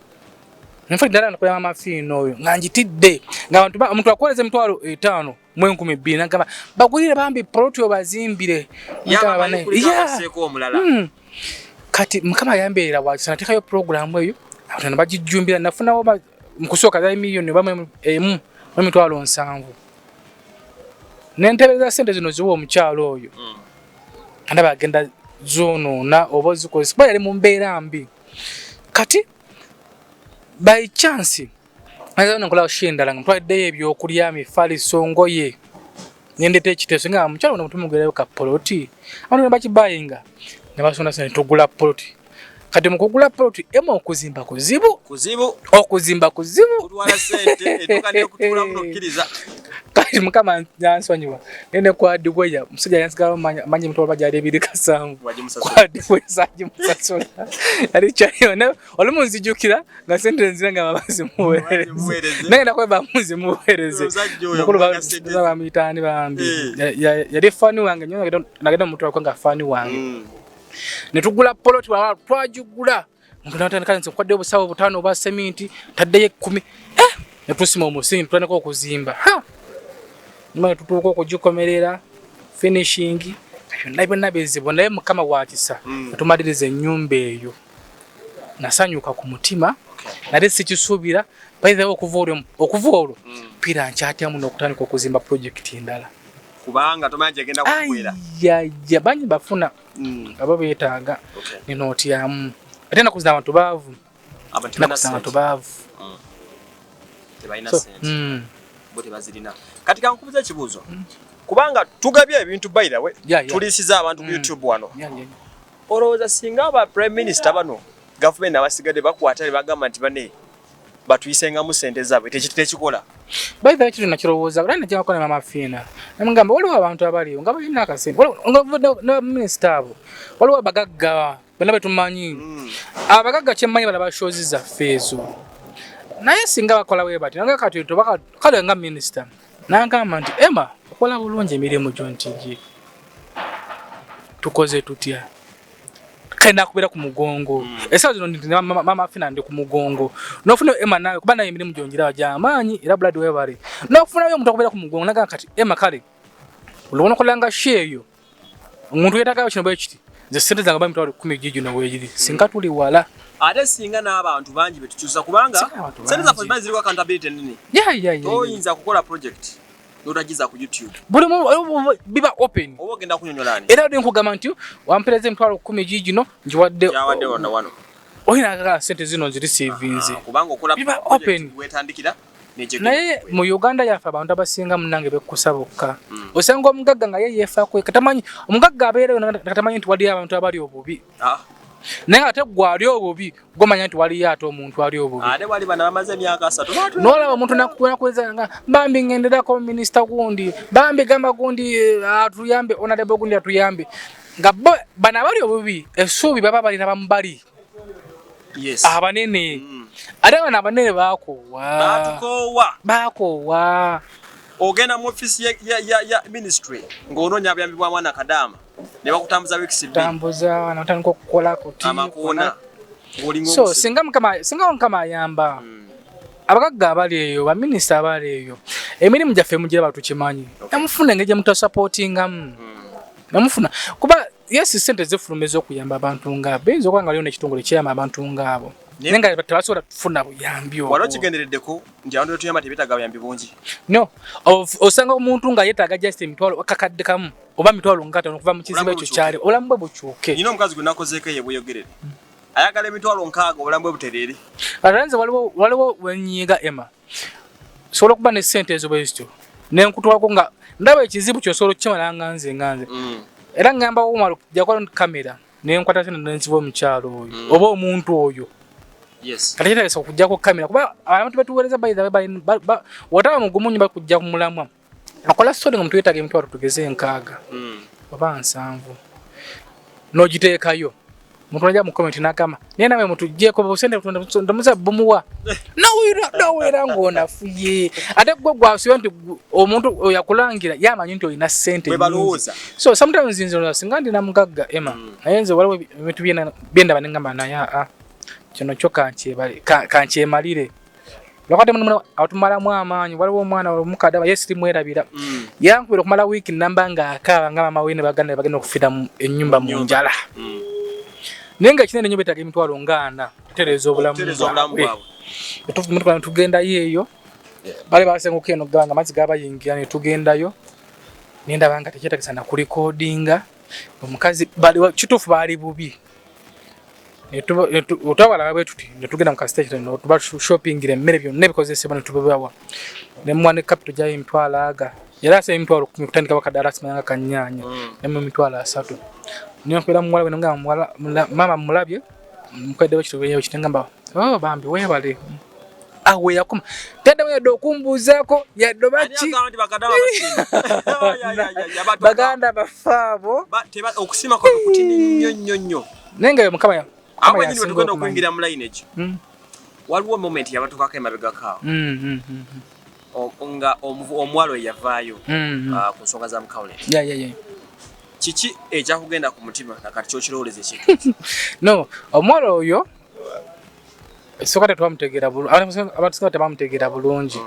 nfa ddala nakola Maama Fiina oyo nga njitidde nga omuntu akoleza emitwalo 5 mu 12 nagamba bagulire bambi protio bazimbire omulala kati Mukama yambeerera wakisa nateekayo program eyo abantu bagijumbira nafuna oba mkusooka za milioni bamwe emu emitwalo 7 nentebeza sente zino ziwo omukyalo oyo anda bagenda zono na oboziko sipa yali mu mbeera mbi kati by chance azaona nkola oshindala ntwadde ebyo kulya mifali songoye nyendete ekiteso nga mukyalo no mutumugerayo ka poloti abantu bakibayinga ne basona sene tugula poloti kati mukugula poloti emo okuzimba kuzibu okuzimba kuzibu kutwala sente etukane okutula muno kiriza kati mukama nyansonyiwa nene kwa digweya musajja yansigala manye mutwala bajali ebirika sanvu kwa digweya saji musasola ali chayo ne olumunzijukira nga sente nziranga babazi muwereze nenda kwa bamuzi muwereze mukulu ba mitani bambi yali fani wange nyo nagenda mutwala kwanga fani wange netugula poloti wala twajugula ntandika nse kwadde obusawo butano oba sementi tadde 10 netusima omusingi twanako okuzimba mwe tutuuka okugikomerera finishing byonna bizibu naye mukama wakisa tumaliriza ennyumba eyo nasanyuka ku mutima nate sikisuubira bayithawo okuva olwo pira nkyatya muno okutandika okuzimba project endala kubanga tomanya agenda kukwera ya banyi bafuna abo beetaaga ninotyamu ate nakuzina abantu baavu tebalina sente bote bazirina katika nkubuza ekibuuzo kubanga tugabye ebintu by the way tulisiza abantu ku YouTube wano olowooza singa aba prime minister bano government abasigadde bakwata bagamba nti bane batuyisengamu sente zaabwe tekikola by the way kino nakirowooza era najja kwa Maama Fiina namugamba waliwo abantu abaliwo nga balina akasente no minister abo waliwo abagagga bonna betumanyi abagagga kyemmanyi bala bashozi zaffe ezo naye singa bakola we bati nanga kati kale nga minister nangamba nti Emma okola bulungi emirimu gyontigi tukoze tutya kenda kubera ku mugongo esa zino ndi Maama Fiina ndi ku mugongo nofuna Emma nawe kuba naye emirimu gyongira jamaanyi era blood we bali nofuna yo mutakubera ku mugongo nanga kati Emma kale ulubona kolanga sheyo omuntu yetakayo kino bwe kiti ze sente zanga bamitwalo 10 jiji na wejiri singa tuli wala ate singa n'abantu bangi betukyusa kubanga sente zaffe ziba ziri ku accountability nini toyinza kukola project notagiza ku YouTube buli biba open oba ogenda kunyonyolani era odi nkugamba nti wampereze emitwalo 10 jiji no njiwadde wano oyina kaka sente zino ziri savings kubanga okola biba open wetandikira naye mu Uganda yafa abantu abasinga munange bekusabokka osanga omugagga nga ye yefaako katamanyi omugagga abeereyo katamanyi nti wali abantu abali obubi naye ate gwali obubi gomanya nti wali ate omuntu ali obubi ate wali bana bamaze emyaka 3 nolaba omuntu nakukweza nga bambi ngenderako minisita gundi bambi gamba gundi atuyambe onadebo gundi atuyambe nga bana abali obubi essuubi baba balina bamubali abanene ate bana abanene baakoowa ogenda mu office ya ministry ng'onoonya abuyambi bwa mwana kadama ne bakutambuza weeks 2 tambuza natandika okukola kuti amakona so singa mukama ayamba abagagga abali eyo baminista abali eyo emirimu gyaffe mugira batukimanyi namufuna engeri gye supportingamu namufuna kuba yes sente zifulumeza okuyamba abantu ngabo benzo kwanga lyo nekitongole kyama abantu ngabo nenga tabasobola kufuna buyambi obwo walo kigendereddeko nti abantu tuyamba tebetaaga buyambi bungi no osanga omuntu nga yetaaga just emitwalo kakadde kamu oba mitwalo ngata okuva mu kizimbe ekyo kyali olambwe bukyuke nino omukazi gwe nakozeeko ye buyogerere ayagala emitwalo 6 olambwe butereere aranze waliwo wenyiga Emma sobola okuba ne sente ezo bwezityo nenkutwako nga ndaba ekizibu kyosobola okukimala nganze era ngamba omalo jakola kamera nenkwata sente nenziva omukyalo oyo oba omuntu oyo kati kitagesa okujjako kamera kuba abantu betuweereza wataba mugumunyi bakujja ku mulamwa akola story nga omuntu yeetaaga emitwalo tugeze 6 oba 7 n'ogiteekayo omuntu najja mu comment n'agamba naye nawe mutuggyeko busente ndamuza bumuwa nawera ng'onafuye ate gwe gwasiba nti omuntu oyo akulangira yamanyi nti olina ssente so sometimes nze singa ndina mugagga Emma naye nze waliwo ebintu byendaba nengamba naye kino kyo kankyemalire lwakati muno atumalamu amaanyi waliwo omwana omukadaba yesiri mwerabira yankubira okumala wiiki namba nga akaaba nga maama we ne bagenda okufira ennyumba mu njala Nenga kinene nnyo betaga emitwalo ngana tereza obulamu bwabwe. Tugenda yeeyo bale basenguka eno ganga amazzi gabayingira ne tugendayo nenda banga tekyetagisa na kurecordinga omukazi bali kituufu baali bubi otwawala bwe tuti ne tugenda mu kastage no tuba shoppingira emmere byonna nebikozesebwa ne tubibawa ne mwana capital gya emitwalo aga yali asa emitwalo kutandika bakadala simanga kanyanya ne mu mitwalo 3 niyo mpera mwala bwe nga mama mulabye mukadde bakitubeyo kitengamba bambi webale awe yakoma tende wedo kumbuzaako yaddo bachi baganda bafaabo teba okusima kwa kutini nnyo nenga mukama ya awe ni tugenda okuingira mu lineage waliwo moment yabatukako emabega kawo nga omwalo yavaayo ku nsonga za mukawule kiki ekyakugenda ku mutima nakati kyokirowoleza ekintu no omwalo oyo sokate twamutegeera bulungi abantu tebamutegeera bulungi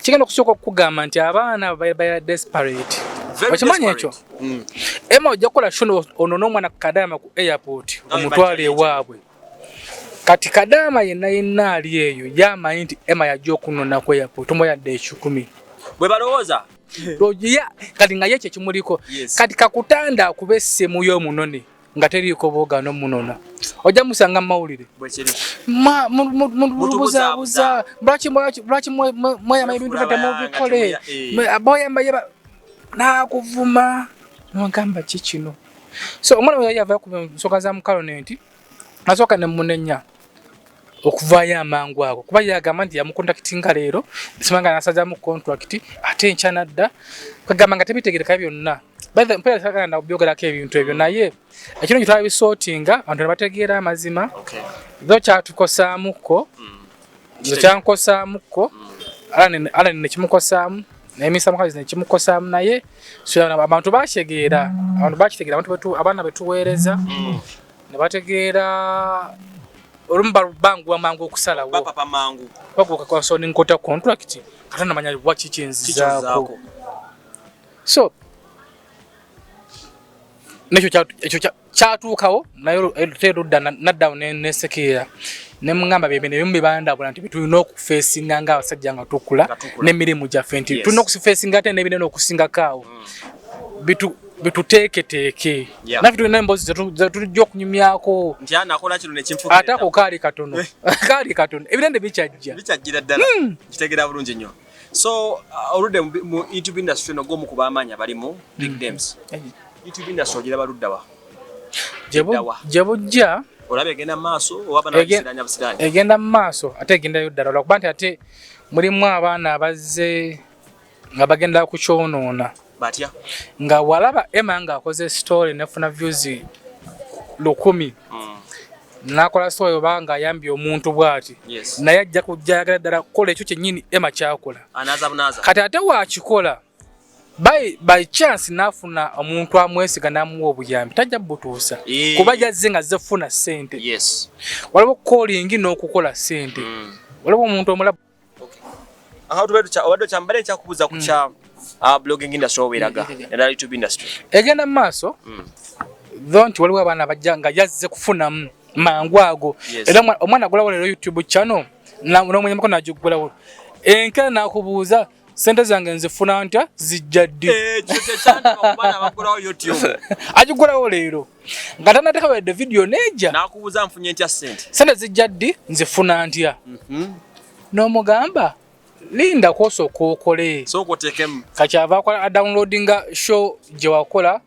kigenda okusooka okugamba nti abaana baya desperate okimanyi ekyo ema ojja kukola shono ono n'omwana Kadaama ku airport omutwala ewaabwe kati Kadaama yenna ali eyo yamanyi nti ema yajja okunona ku airport omoyadde ekikumi bwe balowooza logiya kati nga yekyo kimuliko kati kakutanda akuba essemu y'omunone nga teriiko boogano munona ojja musanga mawulire mutubuzabuza lwaki mweyama ebintu batemubikole boyamba nakuvuma nogamba kikino so omwana we yava ku nsonga za mukalonenti nasooka ne munenya okuvaayo amangu ago kuba yagamba nti yamukontakitinga leero simanga nasazamu contract ate enkyanadda kagamba nga tebitegereka byonna mpera sagala byogerako ebintu ebyo naye ekino kitwala bisortinga abantu ne bategeera amazima zo kyatukosaamuko zo kyankosaamuko ala nekimukosaamu n'emisa mukazi nekimukosaamu naye abantu bakitegeera abaana betuweereza ne bategeera olumba bangu mangu okusalawo papa mangu bagoka konsoni nkota contract katana manya bwaki kinzizaako so nekyo kyatuukawo naye terudda naddawo nesekeera ne mungamba bebene bimbi bandabula nti tulina okufeesinga nga abasajja nga tukula n'emirimu gyaffe nti tulina okufeesinga ate n'ebinene okusingakaawo bituteeketeeke naffe tulina emboozi zetujja okunyumyako ate ako kaali katono ebirende bikyajjira ddala kitegeera bulungi nnyo so oludde mu YouTube industry n'omu ku b'amaanyi abalimu big names YouTube industry ogira baluddawa gye bujja olaba egenda mu maaso oba banabisiranya busiranya egenda mu maaso ate egendayo ddala olwakuba nti ate mulimu abaana abazze nga bagenda ku kyonoona batya nga walaba Emma nga akoze story nefuna views 100 nakola story obanga ayambye omuntu bwati naye ajja kujja yagala ddala kukola ekyo kyennyini Emma kyakola kati ate wakikola by chance nafuna omuntu amwesiga namuwa obuyambi tajja butuusa kuba jazze nga zefuna ssente waliwo calling n'okukola ssente waliwo omuntu omulaba obadde kyambale ekyakubuuza ku kya blogging industry oberaga era YouTube industry egenda mu maaso nti waliwo abaana bajja nga yazze kufunamu mangu ago era omwana agulawo leero YouTube channel n'omwenyamako n'agigulawo enkera n'akubuuza sente zange nzifuna ntya zijja ddi agigulawo leero nga tanateeka wedde video neja n'akubuuza nfunye ntya sente zijja ddi nzifuna ntya n'omugamba linda kosooka okole kakyava akola downloadinga show gye wakola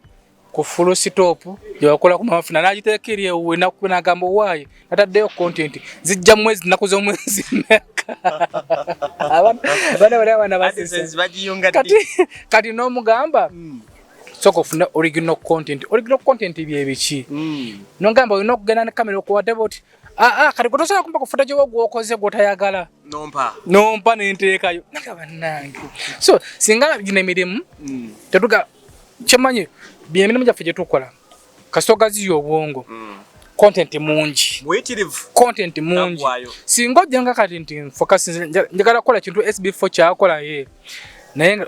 ku full stop gye wakola ku mafuna n'agiteeka eri ewe n'agamba owaaye nataddeyo content zijja mwezi nnaku z'omwezi mmeka abaana kati n'omugamba sooka ofune original content byebiki n'ogamba olina okugenda ne kamera okuwadde boti kati gotosobola kumpa kufuta gye wogwokoze gwotayagala nompa nenteekayo naga bannange so singa gino emirimu tetuga kyemanyi byemirimu gyaffe gye tukola kasita ogaziya obwongo content mungi singa ojjanga kati nti njagala kukola kintu SB4 kyakola ye naye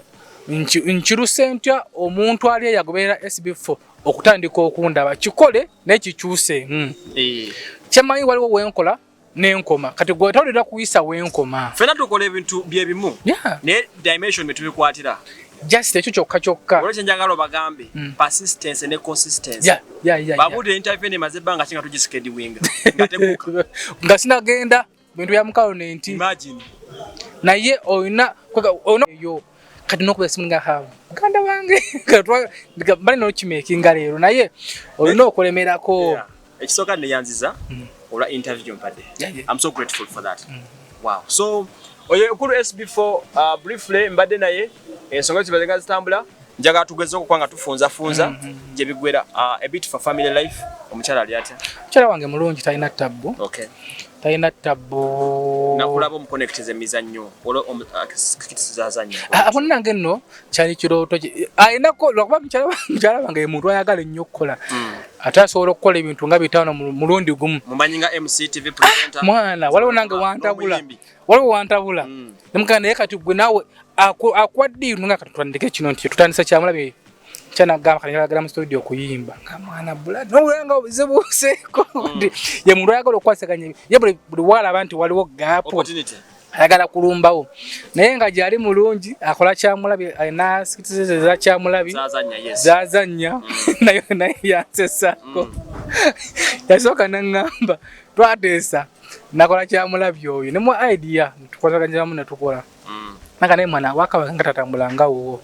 nkiruse ntya omuntu ali eyagoberera SB4 okutandika okundaba kikole n'ekikyuse kyamanyi waliwo wenkola n'enkoma kati gwe tawulira kuyisa wenkoma fena tukola ebintu byebimu ne dimension betubikwatira just ekyo kyokka olwekyo njagala obagambe persistence ne consistency babuulira interview emaze ebbanga kinga tugischedewinga nga teguuka nga sinagenda bintu bya mukalonenti imagine naye olina yo kati nokuba esimu nga muganda wange bali nokimakinga leero naye olina okulemerako ekisooka neyanziza olwa interview mpadde I'm so grateful for that wow so oye okulu SB4 briefly mbadde naye ensonga zibazenga zitambula njagala tugeze okukwanga tufunza gye bigwera a bit for family life omukyala ali atya omukyala wange mulungi talina tabbu talina tabbu nakulaba omuconnectize emizannyo olwokitizazannyo abo nange nno kyali kirooto ayinako lwakuba mukyala wange muntu ayagala ennyo okukola ate asobola okukola ebintu nga bitaano mulundi gumu mumanyi nga MCTV presenter mwana waliwo nange wantabula nemugamba naye kati gwe naawe akwaddiru nga kati tutandike kino nti tutandisa kyamulabe kyanagamba kati njagala mu studio okuyimba nga mwana bulad nowulanga obuzibuuseeko ye muntu ayagala okukwasaganya ye buli waalaba nti waliwo gaapu ayagala kulumbawo naye nga gyali mulungi akola kyamulabi alina sikitize eza kyamulabi zazanya naye yansesaako yasooka naŋŋamba twateesa nakola kyamulabi oyo ne mu idea tukwasaganyiramu ne tukola nanga naye mwana wakaba nga tatambulangawo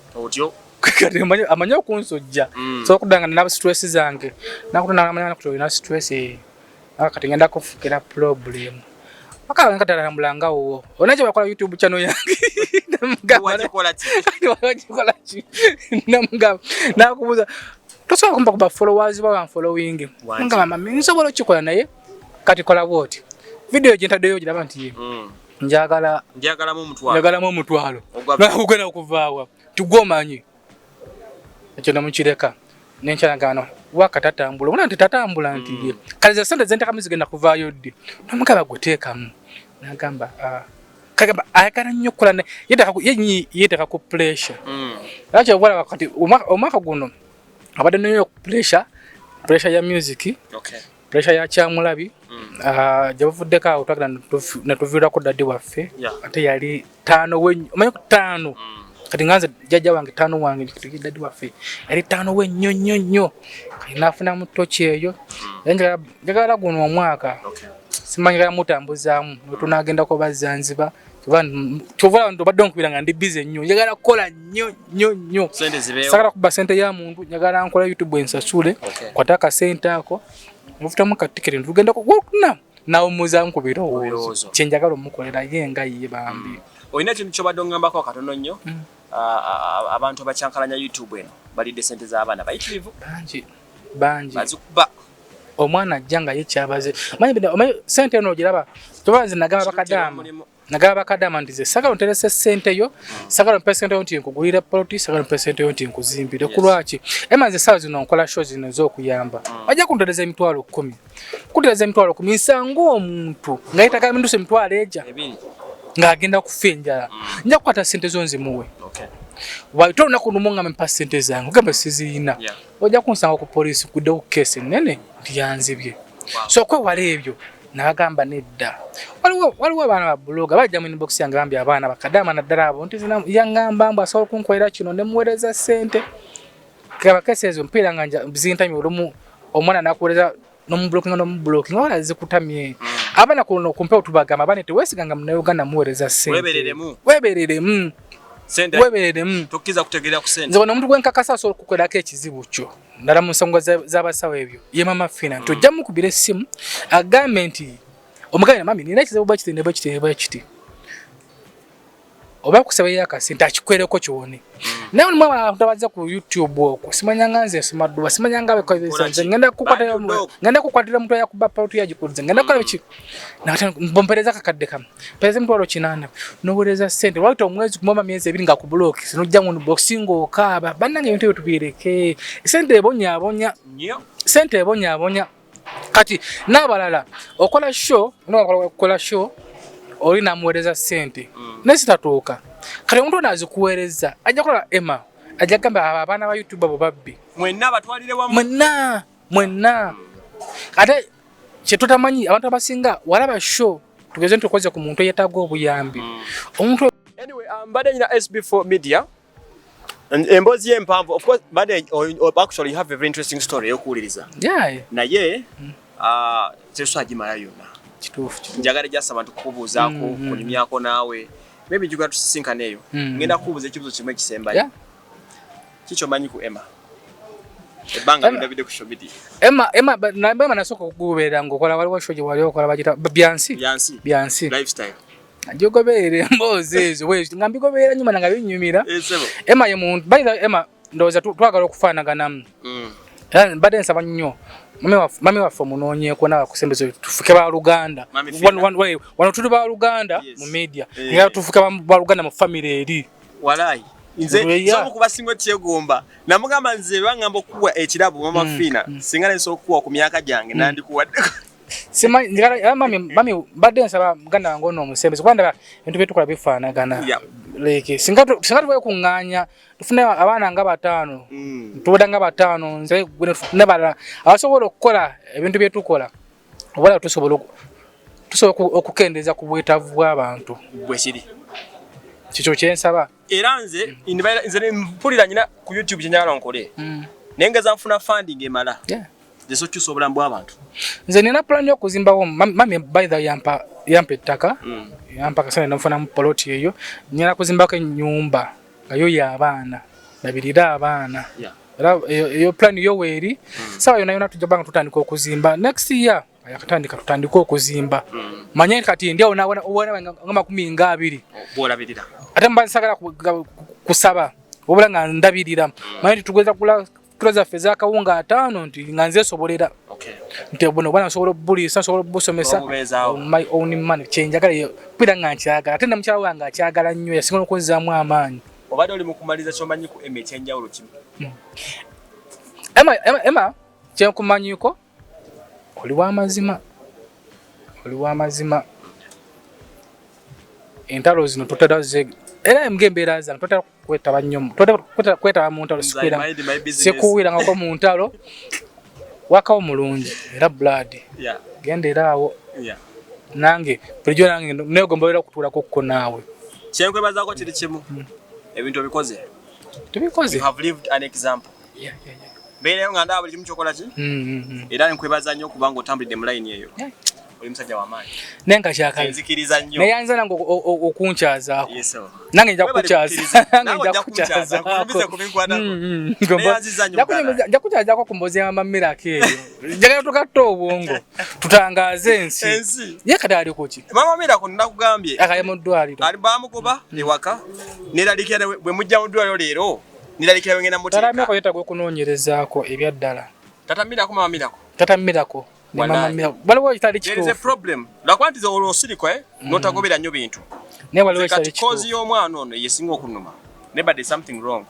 kati amanyi okunsojja so okudanga nina stress zange nakutonamanya kutolina stress kati ngenda kufukira problem akaba nga tatambulangawo onakye bakola YouTube channel yange nakubuuza tosobola kumpa kuba followers ba following nga mama nsobola okikola naye kati kola bwoti video gye ntaddeyo giraba nti njagalamu omutwalo nakugenda okuvaawa tugomanyi ekyo namukireka nenkyalagano wakatatambula ona nti tatambula nti kale za sente zentekamu zigenda kuvaayo ddi nomugaba guteekamu nagamba kagamba ayagala nnyo okukola yeteeka ku pressure lwaki obwala wakati omwaka guno abadde nyo pressure ya music pressure ya kyamulabi gyebuvuddeko awo twagala netuviirako daddi waffe ate yali 5 wenyo omanyi ku 5 kati nganze jjajja wange 5 wange daddi waffe yali 5 wenyo nnyo nafuna mu tochi eyo njagala guno omwaka simanyi kaya mutambuzaamu wetunagendako bazanziba kyovala ndo badde nkubira nga ndi busy nnyo njagala kukola nnyo sagala kuba sente ya muntu njagala nkola YouTube ensasule kwataka sente ako mufutamu katiketi tugendako wokuna nawe muzamu ku birowoozo kyenjagala omukolera ye nga ye bambi olina kintu kyobadde ongambako katono nnyo abantu abakyankalanya YouTube eno balidde sente z'abaana bayitirivu bangi bazikuba omwana ajja nga ye kyabaze omanyi sente eno ogiraba tobanze nagaba bakadama nti ze sagala nterese sente yo sagala mpe sente yo nti nkugulira poloti sagala mpe sente yo nti nkuzimbire kulwaki emaze sawa zino nkola show zino z'okuyamba ajja kuntereza emitwalo 10 kuntereza emitwalo 10 nsango omuntu ngayitaka minduse emitwalo eja ng'agenda kufa enjala nja kukwata sente zo nzimuwe waito olunaku lumu nga mpa sente zange ogamba sizirina ojja kunsanga ku poliisi kudde ku keesi nnene nti yanzibye so kwewala ebyo nagamba nedda waliwo abaana ba bloga bajja mu inbox yange bambi abaana bakadama naddala abo nti yaŋŋamba mbu asobola okunkolera kino ne muweereza sente kaba keesi ezo mpiira nga zintamye olumu omwana nakuweereza n'omublokinga wala zikutamye abaana kuno kumpe otubagamba abaana teweesiganga munauganda muweereza sente weebereremu tokkiza kutegerera ku sente nze wano omuntu gwenkakasa asobola okukolako ekizibu kyo ndala mu nsonga z'abasawo ebyo ye Maama Fiina nti ojja mukubira essimu agambe nti omuganda mami nina ekizibu bwekiti oba kusaba akasente akikwereko kiwone naye olimu abantu abazze ku YouTube okwo simanya nga nze simadduba simanya nga bekozesanze ngenda kukwatira omuntu ayakuba pauti yagikulize ngenda kukola biki mbompereza kakadde kamu pereza emitwalo 8 noweereza sente lwaki omwezi kumoma myezi 2 nga ku block sinojja mu boxing okaaba bannange ebintu ebyo tubireke sente ebonyabonya kati n'abalala okola show olina muweereza sente nesitatuuka kale omuntu ono azikuweereza ajja kukola Emma ajja kugamba abaana ba YouTube abo babbi mwenna batwalire wamu mwenna ate kye tutamanyi abantu abasinga walaba show tugeze ntukoze ku muntu eyetaaga obuyambi omuntu anyway mbadde nyina SB4 media embozi y'empanvu of course mbadde actually you have a very interesting story yokuwuliriza naye teswagimala yonna kituufu njagala jasa abantu kukubuuzaako kunyumyako naawe maybe njagala tusisinkana eyo ngenda kukubuuza ekibuzo kimu ekisembayo kikyo manyi ku Emma ebbanga bidde ku show media Emma nasooka okugoberera ng'okola waliwo show gye wali okola bagita byansi lifestyle ajogoberera emboozi ezo nga mbigoberera nyuma nga binyumira Emma ye muntu Emma ndowooza twagala okufaanaganamu badde nsaba nnyo mami waffe omunoonyeeko n'abakusembeze tufuke ba Luganda wano tuli ba Luganda mu media era tufuke ba Luganda mu family eri walayi nze somo kubasinga kyegomba namugamba nze bangamba okuwa ekirabo mama Fiina singa nenso okuwa ku myaka gyange nandikuwadde sima ngala mami badde nsaba muganda wange ono omusembeze kwanda ebintu byetukola bifaanagana leke singa tuwe kuŋŋaanya tufune abaana nga bataano tubuda nga bataano nze nebala abasobola okukola ebintu byetukola obala tusobola okukendeeza ku bwetaavu bw'abantu bwekiri kikyo kyensaba era nze mpulira nyina ku YouTube kyenyagala nkole nengeza nfuna funding emala zeso kyusa obulamu bw'abantu nze nina plan y'okuzimbawo mami by the yampa ettaka yampa kasana nafuna mu poloti eyo nyina kuzimbako ennyumba nga yo y'abaana labirira abaana era eyo plan yo weeri sawa yonna tujja banga tutandika okuzimba next year yakatandika tutandika okuzimba manye kati ndio naona nga 20 bolabirira ate mba nsagala kusaba obula nga ndabirira manye tugeza kulaza feza kawunga 5 nti nga nze sobolera nti bono bwana sobola bulisa sobola busomesa my own money change agala pira nga nkyagala ate namukyawa wanga akyagala nnyo yasinga okunzaamu amaanyi obadde oli mukumaliza kyomanyi ku eme ekyenjawulo kimu Emma kyenkumanyiko oli w'amazima entalo zino tutera era emgembeera zano tutera kwetaba nnyo kwetaba mu ntalo sikuwirangako mu ntalo wakawo mulungi era blood genda era awo nange bulijjo nange negombolera okutuulako kko naawe kyenkwebazaako kiri kimu ebintu obikoze tubikoze you have lived an example beereyo nga ndaba buli kimu kyokola ki era nkwebaza nnyo kubanga otambulidde mu layini eyo oli musajja w'amaanyi nenga kyakale nzikiriza nnyo naye anza nange okunkyazaako nange nja kukukyazaako ku mbozi y'amammirako eyo njagala tugatta obwongo tutangaaze ensi ye kati aliko ki mama mirako nakugambye akaye mu ddwaliro ali bamugoba ewaka neralikira bwe mujja mu ddwaliro leero neralikira wengenda muteeka talamyako yetagwa okunoonyerezaako ebyaddala tatamirako mama mirako tatamirako waliwo ekitali kituufu there is a problem lwakwantiza olwosiriko n'otagobera nnyo bintu naye waliwo ekitali kituufu kozi y'omwana ono yesinga okunuma nebadde something wrong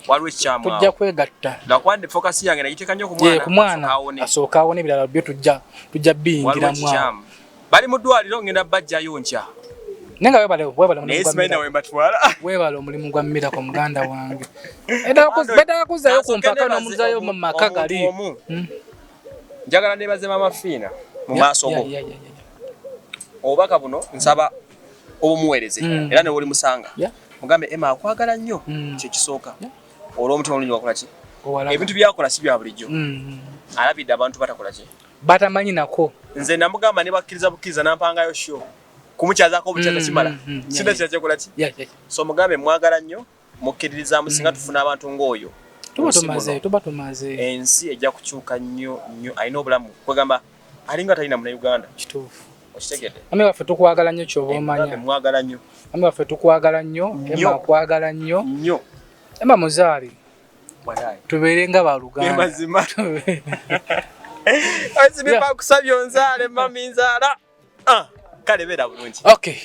waliwo ekikyamu tujja kwegatta lwakwandi focus yange nagiteeka nnyo ku mwana asooka awone ebirala byo tujja biyingiramu bali mu ddwaliro ngenda bajjayo nkya nenga webala omulimu gwa Miracle muganda wange bedala kuzayo ku mpaka n'omuzayo mu maka gali njagala nebaze mama Fiina mu maaso go obubaka buno nsaba obumuweereze era ne buli musanga mugambe Emma akwagala nnyo kyekisooka olw'omutima olungi wakola ki ebintu byakola si bya bulijjo alabidde abantu batakola ki batamanyi nako nze namugamba ne bakkiriza bukkiriza nampangayo show kumukyazaako obukyaza kimala sinda kyakyekola ki so mugambe mwagala nnyo mukkiririzaamu singa tufuna abantu ng'oyo tuba tumaze ensi ejja kukyuka nnyo alina obulamu kwegamba alinga talina muna Uganda kituufu okitegedde ami waffe tukwagala nnyo kyoba omanya mwagala nnyo ami waffe tukwagala nnyo Emma akwagala nnyo Emma muzaali tubeere nga baluganda mazima SB4 kusabye onzaale mami nzaala kale beera bulungi okay